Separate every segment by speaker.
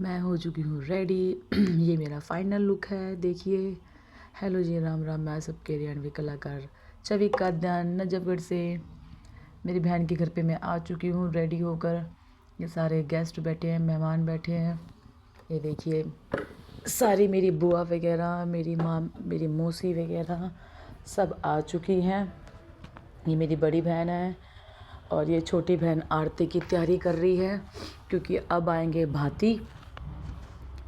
Speaker 1: मैं हो चुकी हूँ रेडी। ये मेरा फाइनल लुक है, देखिए। हेलो जी, राम राम। मैं सबके रियनवी कलाकार चविक का ध्यान नजफगढ़ से मेरी बहन के घर पे मैं आ चुकी हूँ रेडी होकर। ये सारे गेस्ट बैठे हैं, मेहमान बैठे हैं। ये देखिए, सारी मेरी बुआ वगैरह, मेरी माँ, मेरी मौसी वगैरह सब आ चुकी हैं। ये मेरी बड़ी बहन है और ये छोटी बहन आरती की तैयारी कर रही है, क्योंकि अब आएंगे भाती।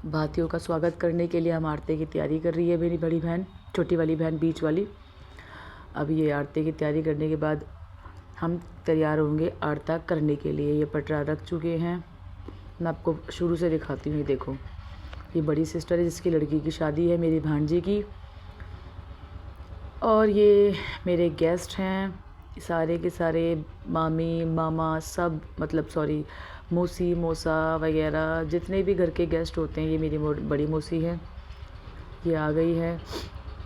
Speaker 1: भातियों का स्वागत करने के लिए हम आरती की तैयारी कर रही है मेरी बड़ी बहन, छोटी वाली बहन, बीच वाली। अब ये आरती की तैयारी करने के बाद हम तैयार होंगे आरता करने के लिए। ये पटरा रख चुके हैं। मैं आपको शुरू से दिखाती हूँ। ये देखो, ये बड़ी सिस्टर है जिसकी लड़की की शादी है, मेरी भांजी की। और ये मेरे गेस्ट हैं, सारे के सारे मामी मामा सब, मतलब सॉरी, मौसी मौसा वगैरह जितने भी घर के गेस्ट होते हैं। ये मेरी बड़ी मौसी है, ये आ गई है।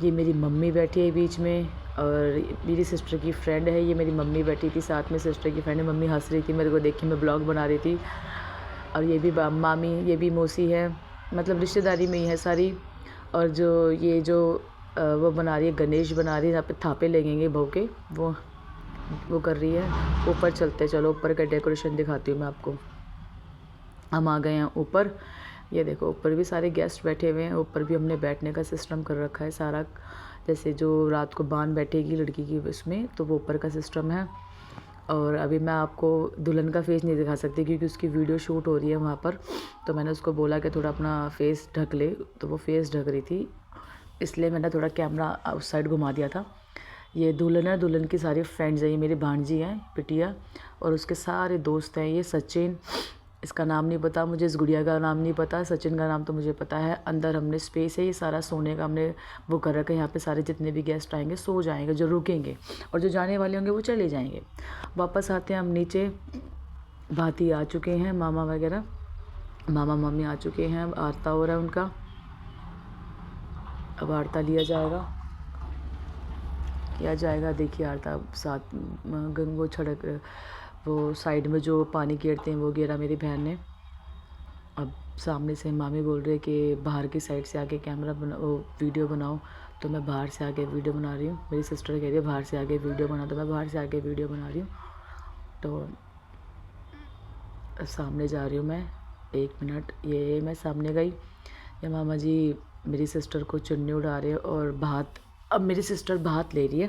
Speaker 1: ये मेरी मम्मी बैठी है बीच में, और मेरी सिस्टर की फ्रेंड है। ये मेरी मम्मी बैठी थी साथ में, सिस्टर की फ्रेंड है। मम्मी हंस रही थी मेरे को देख के, मैं ब्लॉग बना रही थी। और ये भी मामी, ये भी मौसी है, मतलब रिश्तेदारी में ही है सारी। और जो ये जो वो बना रही है, गणेश बना रही है, यहाँ पे थापे लगेंगे बहू के, वो कर रही है। ऊपर चलते, चलो ऊपर का डेकोरेशन दिखाती हूँ मैं आपको। हम आ गए हैं ऊपर। ये देखो, ऊपर भी सारे गेस्ट बैठे हुए हैं। ऊपर भी हमने बैठने का सिस्टम कर रखा है सारा, जैसे जो रात को बान बैठेगी लड़की की उसमें, तो वो ऊपर का सिस्टम है। और अभी मैं आपको दुल्हन का फेस नहीं दिखा सकती क्योंकि उसकी वीडियो शूट हो रही है वहाँ पर। तो मैंने उसको बोला कि थोड़ा अपना फेस ढक ले, तो वो फेस ढक रही थी, इसलिए मैंने थोड़ा कैमरा उस साइड घुमा दिया था। ये दुल्हन है, दुल्हन की सारी फ्रेंड्स हैं। ये मेरी भांजी हैं बिटिया, और उसके सारे दोस्त हैं। ये सचिन, इसका नाम नहीं पता मुझे, इस गुड़िया का नाम नहीं पता, सचिन का नाम तो मुझे पता है। अंदर हमने स्पेस है, ये सारा सोने का हमने वो कर रखा है। यहाँ पे सारे जितने भी गेस्ट आएंगे सो जाएंगे, जो रुकेंगे, और जो जाने वाले होंगे वो चले जाएंगे। वापस आते हैं हम नीचे। भाती आ चुके हैं, मामा वगैरह, मामा मम्मी आ चुके हैं। आरता हो रहा है उनका, अब आरता लिया जाएगा। देखिए आरता साथ गंगो छड़क, वो साइड में जो पानी गिरते हैं वो गिरा मेरी बहन ने। अब सामने से मामी बोल रहे कि बाहर की साइड से आके कैमरा बना, वो वीडियो बनाओ। तो मैं बाहर से आके वीडियो बना रही हूँ। मेरी सिस्टर कह रही है बाहर से आके वीडियो बना, तो मैं बाहर से आके वीडियो बना रही हूँ। तो सामने जा रही हूँ मैं, 1 मिनट। ये मैं सामने गई, ये मामा जी मेरी सिस्टर को चुन्नी उड़ा रहे हैं और भात, अब मेरी सिस्टर भात ले रही है।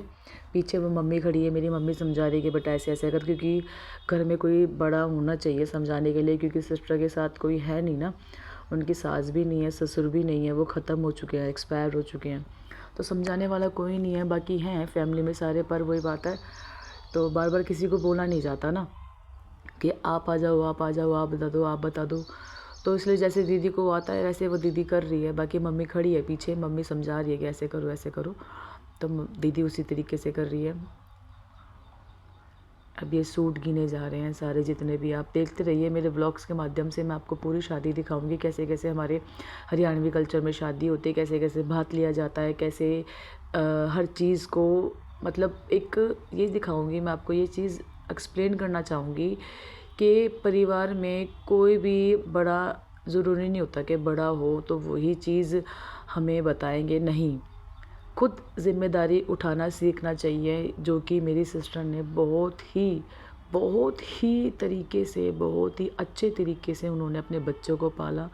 Speaker 1: पीछे वो मम्मी खड़ी है, मेरी मम्मी समझा रही है कि बेटा ऐसे ऐसे कर, क्योंकि घर में कोई बड़ा होना चाहिए समझाने के लिए, क्योंकि सिस्टर के साथ कोई है नहीं ना, उनकी सास भी नहीं है, ससुर भी नहीं है, वो ख़त्म हो चुके हैं, एक्सपायर हो चुके हैं। तो समझाने वाला कोई नहीं है, बाकी हैं फैमिली में सारे, पर वही बात है, तो बार बार किसी को बोला नहीं जाता ना कि आप आ जाओ, आप आ जाओ, आप बता दो, आप बता दो। तो इसलिए जैसे दीदी को आता है वैसे वो दीदी कर रही है। बाकी मम्मी खड़ी है पीछे, मम्मी समझा रही है कि ऐसे करो ऐसे करो, तो दीदी उसी तरीके से कर रही है। अब ये सूट गिने जा रहे हैं सारे, जितने भी, आप देखते रहिए मेरे व्लॉग्स के माध्यम से। मैं आपको पूरी शादी दिखाऊंगी, कैसे कैसे हमारे हरियाणवी कल्चर में शादी होती है, कैसे कैसे भात लिया जाता है, कैसे हर चीज़ को, मतलब एक ये दिखाऊंगी मैं आपको। ये चीज़ एक्सप्लेन करना चाहूँगी कि परिवार में कोई भी बड़ा ज़रूरी नहीं होता कि बड़ा हो तो वही चीज़ हमें बताएंगे, नहीं, खुद ज़िम्मेदारी उठाना सीखना चाहिए, जो कि मेरी सिस्टर ने बहुत ही तरीके से, बहुत ही अच्छे तरीके से उन्होंने अपने बच्चों को पाला,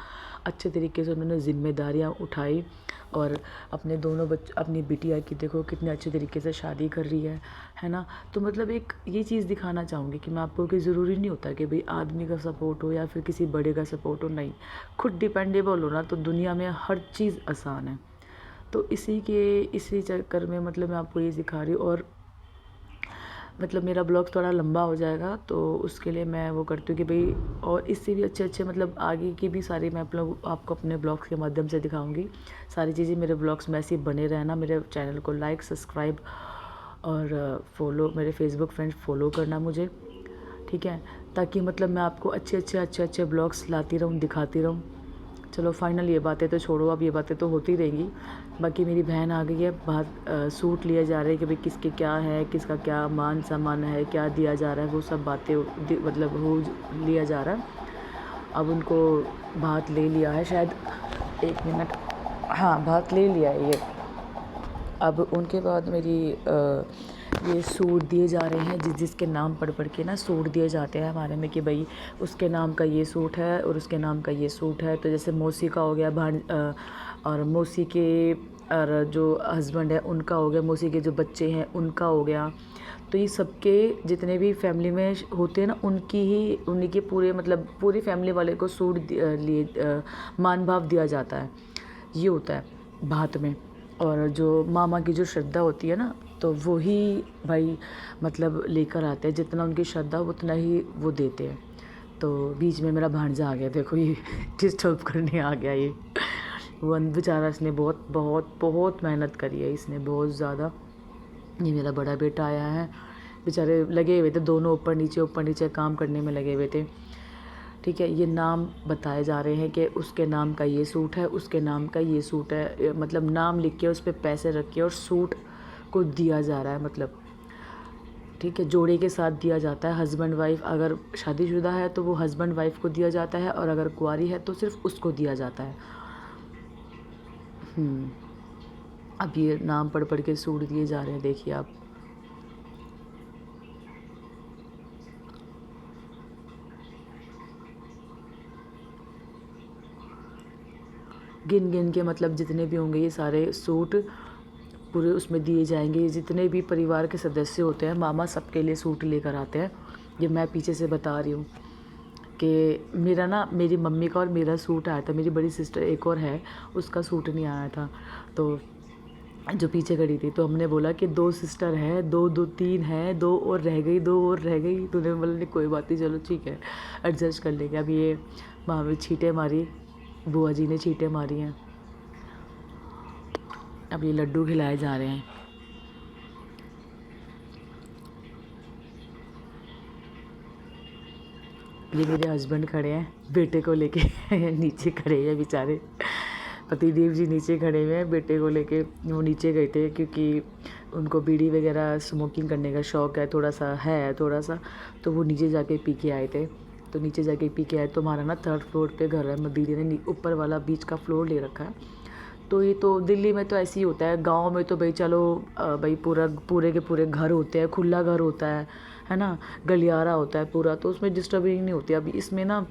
Speaker 1: अच्छे तरीके से उन्होंने ज़िम्मेदारियाँ उठाई। और अपने दोनों अपनी बिटिया की देखो कितने अच्छे तरीके से शादी कर रही है ना। तो मतलब एक ये चीज़ दिखाना चाहूँगी कि मैं आपको, कि ज़रूरी नहीं होता कि भाई आदमी का सपोर्ट हो या फिर किसी बड़े का सपोर्ट हो, नहीं, खुद डिपेंडेबल हो ना तो दुनिया में हर चीज़ आसान है। तो इसी चक्कर में मतलब मैं आपको ये सिखा रही हूँ। और मतलब मेरा ब्लॉग थोड़ा लंबा हो जाएगा, तो उसके लिए मैं वो करती हूँ कि भाई, और इससे भी अच्छे मतलब आगे की भी सारी मैं आपको अपने ब्लॉग्स के माध्यम से दिखाऊंगी। सारी चीज़ें मेरे ब्लॉग्स में ऐसे ही बने रहना। मेरे चैनल को लाइक, सब्सक्राइब और फॉलो, मेरे फेसबुक फ्रेंड्स फॉलो करना मुझे, ठीक है, ताकि मतलब मैं आपको अच्छे ब्लॉग्स लाती रहूँ, दिखाती रहूँ। चलो फाइनल ये बातें तो छोड़ो, अब ये बातें तो होती रहेंगी। बाकी मेरी बहन आ गई है, बाहर सूट लिया जा रहा है कि भाई किसके क्या है, किसका क्या मान सम्मान है, क्या दिया जा रहा है, वो सब बातें मतलब हो लिया जा रहा है। अब उनको भात ले लिया है शायद, 1 मिनट, हाँ भात ले लिया है ये। अब उनके बाद मेरी ये सूट दिए जा रहे हैं, जिसके नाम पढ़ पढ़ के ना सूट दिए जाते हैं हमारे में कि भाई उसके नाम का ये सूट है और उसके नाम का ये सूट है। तो जैसे मौसी का हो गया, और मौसी के और जो हस्बैंड है उनका हो गया, मौसी के जो बच्चे हैं उनका हो गया। तो ये सबके जितने भी फैमिली में होते हैं ना, उन्हीं के पूरे मतलब पूरी फैमिली वाले को सूट लिए मान भाव दिया जाता है, ये होता है भात में। और जो मामा की जो श्रद्धा होती है ना, तो वो ही भाई मतलब लेकर आते हैं, जितना उनकी श्रद्धा उतना ही वो देते हैं। तो बीच में मेरा भांजा आ गया, देखो ये डिस्टर्ब करने आ गया ये। वो बेचारा, इसने बहुत बहुत बहुत मेहनत करी है, इसने बहुत ज़्यादा। ये मेरा बड़ा बेटा आया है, बेचारे लगे हुए थे दोनों ऊपर नीचे काम करने में लगे हुए थे। ठीक है, ये नाम बताए जा रहे हैं कि उसके नाम का ये सूट है, उसके नाम का ये सूट है, मतलब नाम लिख के उस पर पैसे रख के और सूट को दिया जा रहा है, मतलब ठीक है, जोड़े के साथ दिया जाता है। हस्बैंड वाइफ अगर शादीशुदा है तो वो हस्बैंड वाइफ को दिया जाता है, और अगर कुंवारी है तो सिर्फ उसको दिया जाता है। अब ये नाम पढ़ पढ़ के सूट दिए जा रहे हैं, देखिए आप। गिन गिन के मतलब जितने भी होंगे ये सारे सूट पूरे उसमें दिए जाएंगे। जितने भी परिवार के सदस्य होते हैं, मामा सबके लिए सूट लेकर आते हैं। ये मैं पीछे से बता रही हूँ कि मेरी मम्मी का और मेरा सूट आया था, मेरी बड़ी सिस्टर एक और है, उसका सूट नहीं आया था। तो जो पीछे खड़ी थी, तो हमने बोला कि 2 सिस्टर है, 3 है, 2 और रह गई, 2 और रह गई। तो उन्होंने बोला नहीं कोई बात नहीं, चलो ठीक है एडजस्ट कर लेंगे। अब ये वहाँ पे छींटे मारी, बुआ जी ने छींटे मारी हैं। अब ये लड्डू खिलाए जा रहे हैं। ये मेरे हस्बैंड खड़े हैं बेटे को लेके नीचे खड़े हैं बेचारे, पतिदेव जी नीचे खड़े हुए हैं, बेटे को लेके वो नीचे गए थे क्योंकि उनको बीड़ी वगैरह स्मोकिंग करने का शौक़ है, थोड़ा सा, तो वो नीचे जाके पी के आए थे। तो नीचे जाके पी के आए, तो हमारा ना 3rd फ्लोर पे घर है, दीदी ने ऊपर वाला बीच का फ्लोर ले रखा है। तो ये तो दिल्ली में तो ऐसे ही होता है, गांव में तो भाई चलो भाई पूरे के पूरे घर होते हैं, खुला घर होता है ना, गलियारा होता है पूरा, तो उसमें डिस्टर्बिंग नहीं होती। अभी इसमें ना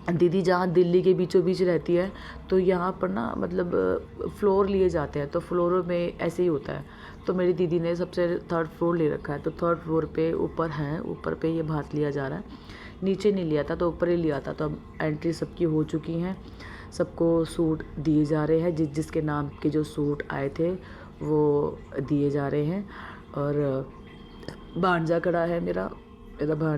Speaker 1: दीदी जहाँ दिल्ली के बीचों बीच रहती है, तो यहाँ पर ना मतलब फ्लोर लिए जाते हैं, तो फ्लोरों में ऐसे ही होता है। तो मेरी दीदी ने सबसे 3rd फ्लोर ले रखा है, तो 3rd फ्लोर पे ऊपर पे ये भात लिया जा रहा है। नीचे नहीं लिया था, तो ऊपर ही लिया था। तो अब एंट्री सबकी हो चुकी हैं, सबको सूट दिए जा रहे हैं, जिसके नाम के जो सूट आए थे वो दिए जा रहे हैं। और भांजा खड़ा है मेरा भांजा।